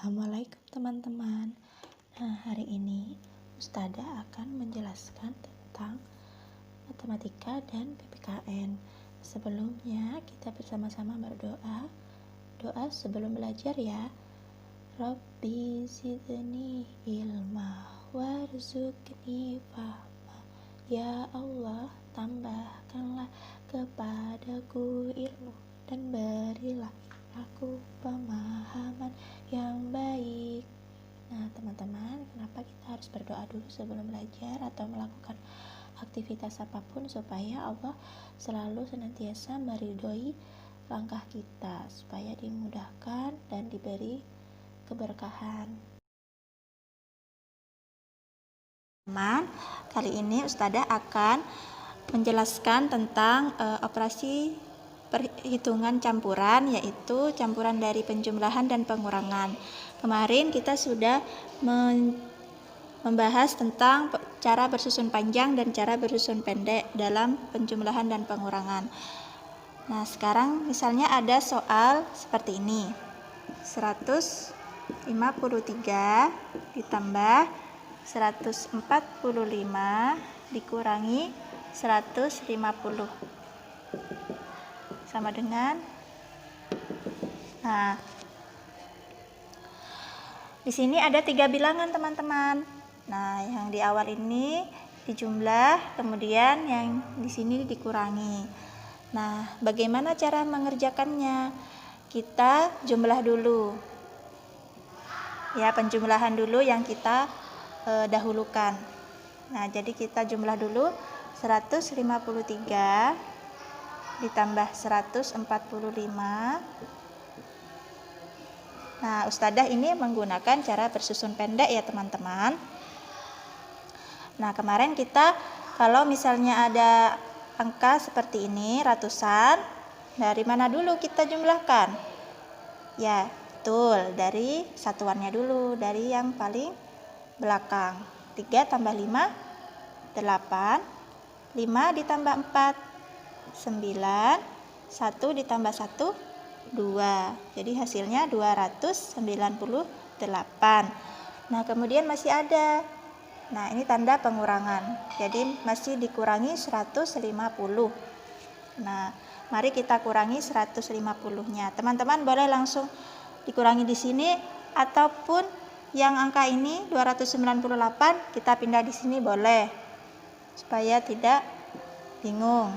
Assalamualaikum teman-teman. Nah, hari ini Ustadzah akan menjelaskan tentang matematika dan PPKN. Sebelumnya kita bersama-sama berdoa. Doa sebelum belajar ya. Rabbi zidni ilma warzuqni fahma. Ya Allah, tambahkanlah kepadaku ilmu dan berilah aku pemahaman yang baik. Nah, teman-teman, kenapa kita harus berdoa dulu sebelum belajar atau melakukan aktivitas apapun supaya Allah selalu senantiasa meridhoi langkah kita, supaya dimudahkan dan diberi keberkahan. Teman, kali ini Ustadzah akan menjelaskan tentang operasi perhitungan campuran, yaitu campuran dari penjumlahan dan pengurangan. Kemarin kita sudah membahas tentang cara bersusun panjang dan cara bersusun pendek dalam penjumlahan dan pengurangan. Nah, sekarang misalnya ada soal seperti ini. 153 ditambah 145 dikurangi 150 sama dengan, nah, di sini ada 3 bilangan teman-teman. Nah, yang di awal ini dijumlah, kemudian yang di sini dikurangi. Nah, bagaimana cara mengerjakannya? Kita jumlah dulu. Ya, penjumlahan dulu yang kita dahulukan. Nah, jadi kita jumlah dulu 153 ditambah 145. Nah, Ustadzah ini menggunakan cara bersusun pendek ya teman-teman. Nah, kemarin kita kalau misalnya ada angka seperti ini ratusan, dari mana dulu kita jumlahkan? Ya, betul, dari satuannya dulu, dari yang paling belakang. 3 tambah 5 8, 5 ditambah 4 9, 1 ditambah 1 2. Jadi hasilnya 298. Nah, kemudian masih ada. Nah, ini tanda pengurangan. Jadi masih dikurangi 150. Nah, mari kita kurangi 150-nya. Teman-teman boleh langsung dikurangi di sini ataupun yang angka ini 298 kita pindah di sini boleh. Supaya tidak bingung.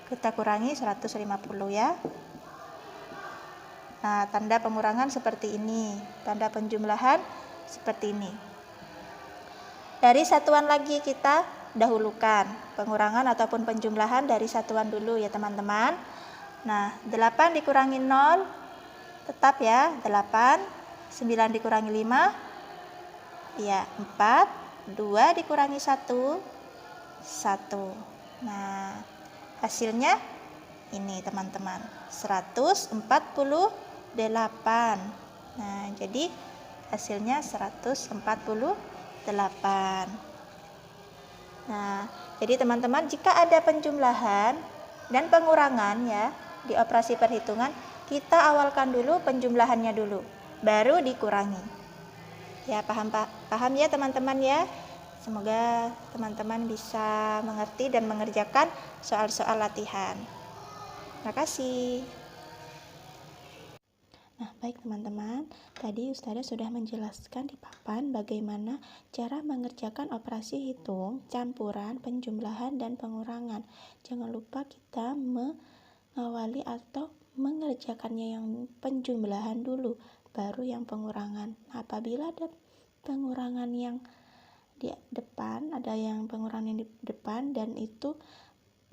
Kita kurangi 150 ya. Nah, tanda pengurangan seperti ini, tanda penjumlahan seperti ini. Dari satuan lagi kita dahulukan pengurangan ataupun penjumlahan dari satuan dulu ya teman-teman. Nah, 8 dikurangi 0 tetap ya 8, 9 dikurangi 5 ya 4, 2 dikurangi 1 1. Nah, hasilnya ini teman-teman 148. Nah, jadi hasilnya 148. Nah, jadi teman-teman jika ada penjumlahan dan pengurangan ya di operasi perhitungan, kita awalkan dulu penjumlahannya dulu, baru dikurangi. Ya, paham ya teman-teman ya. Semoga teman-teman bisa mengerti dan mengerjakan soal-soal latihan. Terima kasih. Nah, baik teman-teman, tadi Ustadzah sudah menjelaskan di papan bagaimana cara mengerjakan operasi hitung, campuran, penjumlahan, dan pengurangan. Jangan lupa kita mengawali atau mengerjakannya yang penjumlahan dulu, baru yang pengurangan. Nah, apabila ada pengurangan yang di depan, ada yang pengurangan di depan dan itu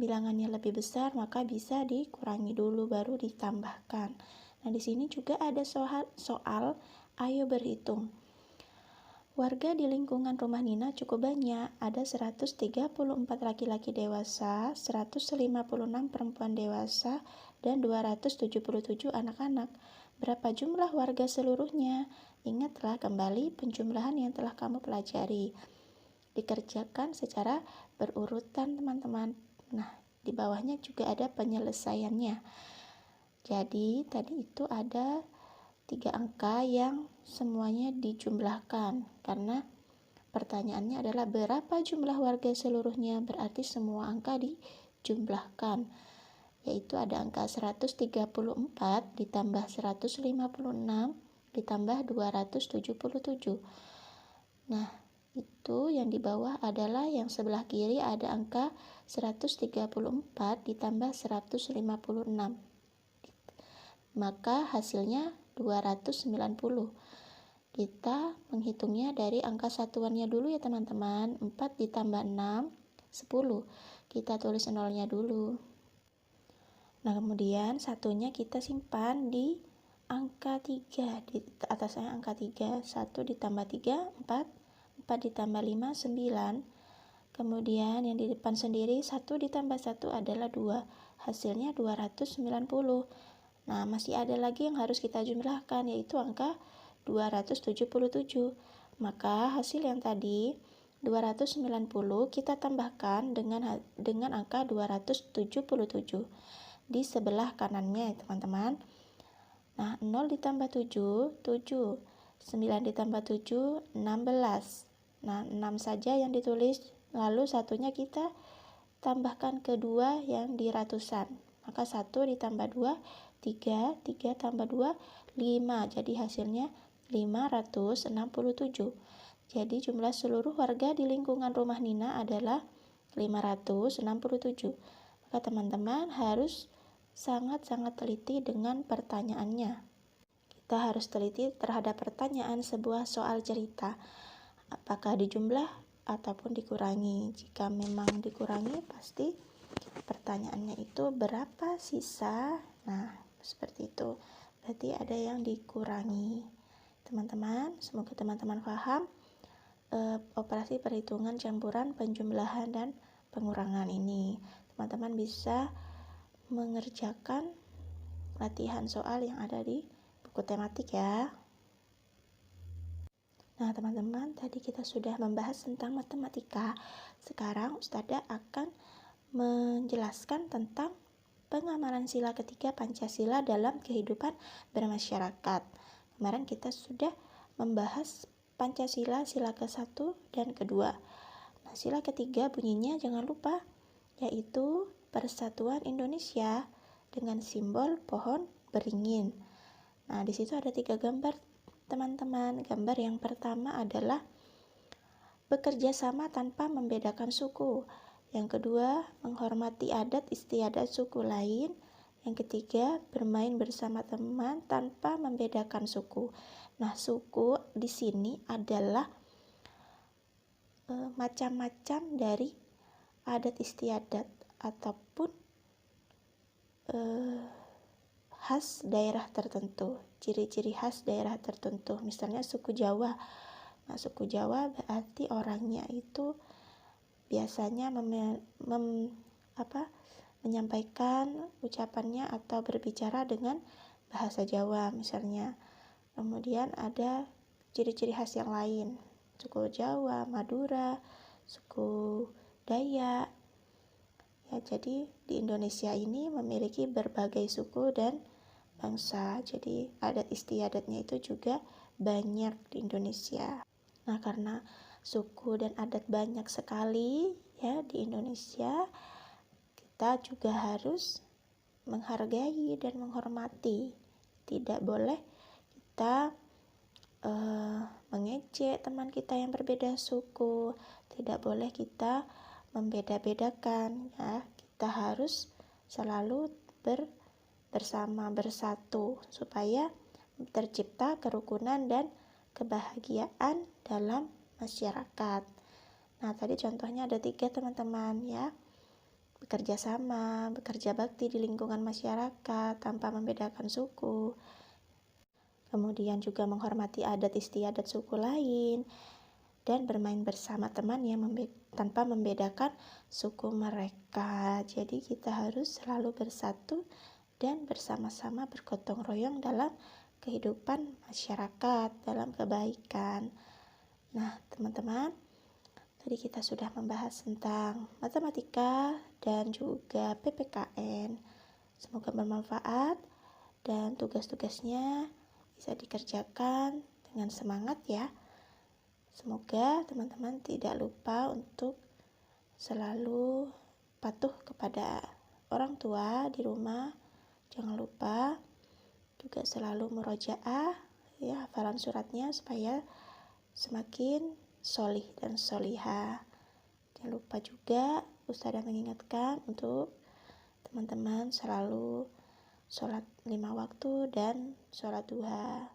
bilangannya lebih besar, maka bisa dikurangi dulu baru ditambahkan. Nah, di sini juga ada soal ayo berhitung. Warga di lingkungan rumah Nina cukup banyak, ada 134 laki-laki dewasa, 156 perempuan dewasa, dan 277 anak-anak. Berapa jumlah warga seluruhnya? Ingatlah kembali penjumlahan yang telah kamu pelajari. Dikerjakan secara berurutan teman-teman. Nah, di bawahnya juga ada penyelesaiannya. Jadi tadi itu ada tiga angka yang semuanya dijumlahkan, karena pertanyaannya adalah berapa jumlah warga seluruhnya, berarti semua angka dijumlahkan, yaitu ada angka 134 ditambah 156 ditambah 277. Nah, itu yang di bawah adalah yang sebelah kiri ada angka 134 ditambah 156. Maka hasilnya 290. Kita menghitungnya dari angka satuannya dulu ya teman-teman. 4 ditambah 6, 10. Kita tulis nolnya dulu. Nah, kemudian satunya kita simpan di angka 3. Di atasnya angka 3. 1 ditambah 3, 4. 4 ditambah 5, 9. Kemudian yang di depan sendiri 1 ditambah 1 adalah 2. Hasilnya 290. Nah, masih ada lagi yang harus kita jumlahkan, yaitu angka 277. Maka hasil yang tadi 290 kita tambahkan dengan angka 277 di sebelah kanannya ya teman-teman. Nah, 0 ditambah 7, 7. 9 ditambah 7, 16. Nah, 6 saja yang ditulis, lalu satunya kita tambahkan kedua yang di ratusan. Maka 1 ditambah 2, 3, 3 tambah 2, 5. Jadi hasilnya 567. Jadi jumlah seluruh warga di lingkungan rumah Nina adalah 567. Maka teman-teman harus sangat-sangat teliti dengan pertanyaannya. Kita harus teliti terhadap pertanyaan sebuah soal cerita. Apakah dijumlah ataupun dikurangi. Jika memang dikurangi, pasti pertanyaannya itu berapa sisa. Nah, seperti itu. Berarti ada yang dikurangi. Teman-teman, semoga teman-teman paham operasi perhitungan campuran, penjumlahan, dan pengurangan ini. Teman-teman bisa mengerjakan latihan soal yang ada di buku tematik ya. Nah, teman-teman, tadi kita sudah membahas tentang matematika. Sekarang Ustadzah akan menjelaskan tentang pengamalan sila ketiga Pancasila dalam kehidupan bermasyarakat. Kemarin kita sudah membahas Pancasila sila ke-1 dan kedua. Nah, sila ketiga bunyinya jangan lupa, yaitu Persatuan Indonesia dengan simbol pohon beringin. Nah, di situ ada 3 gambar teman-teman. Gambar yang pertama adalah bekerja sama tanpa membedakan suku. Yang kedua, menghormati adat istiadat suku lain. Yang ketiga, bermain bersama teman tanpa membedakan suku. Nah, suku di sini adalah macam-macam dari adat istiadat ataupun khas daerah tertentu, ciri-ciri khas daerah tertentu. Misalnya suku Jawa. Nah, suku Jawa berarti orangnya itu biasanya menyampaikan ucapannya atau berbicara dengan bahasa Jawa misalnya. Kemudian ada ciri-ciri khas yang lain, suku Jawa, Madura, suku Dayak. Ya, jadi di Indonesia ini memiliki berbagai suku dan bangsa. Jadi adat istiadatnya itu juga banyak di Indonesia. Nah, karena suku dan adat banyak sekali ya di Indonesia, kita juga harus menghargai dan menghormati. Tidak boleh kita mengejek teman kita yang berbeda suku. Tidak boleh kita membeda-bedakan ya. Kita harus selalu bersama, bersatu supaya tercipta kerukunan dan kebahagiaan dalam masyarakat. Nah, tadi contohnya ada 3 teman-teman ya. Bekerja sama, bekerja bakti di lingkungan masyarakat tanpa membedakan suku. Kemudian juga menghormati adat istiadat suku lain dan bermain bersama teman yang tanpa membedakan suku mereka. Jadi kita harus selalu bersatu dan bersama-sama bergotong royong dalam kehidupan masyarakat, dalam kebaikan. Nah, teman-teman, tadi kita sudah membahas tentang matematika dan juga PPKN. Semoga bermanfaat dan tugas-tugasnya bisa dikerjakan dengan semangat ya. Semoga teman-teman tidak lupa untuk selalu patuh kepada orang tua di rumah. Jangan lupa juga selalu murojaah ya, hafalan suratnya supaya semakin solih dan solihah. Jangan lupa juga Ustazah mengingatkan untuk teman-teman selalu sholat 5 waktu dan sholat duha.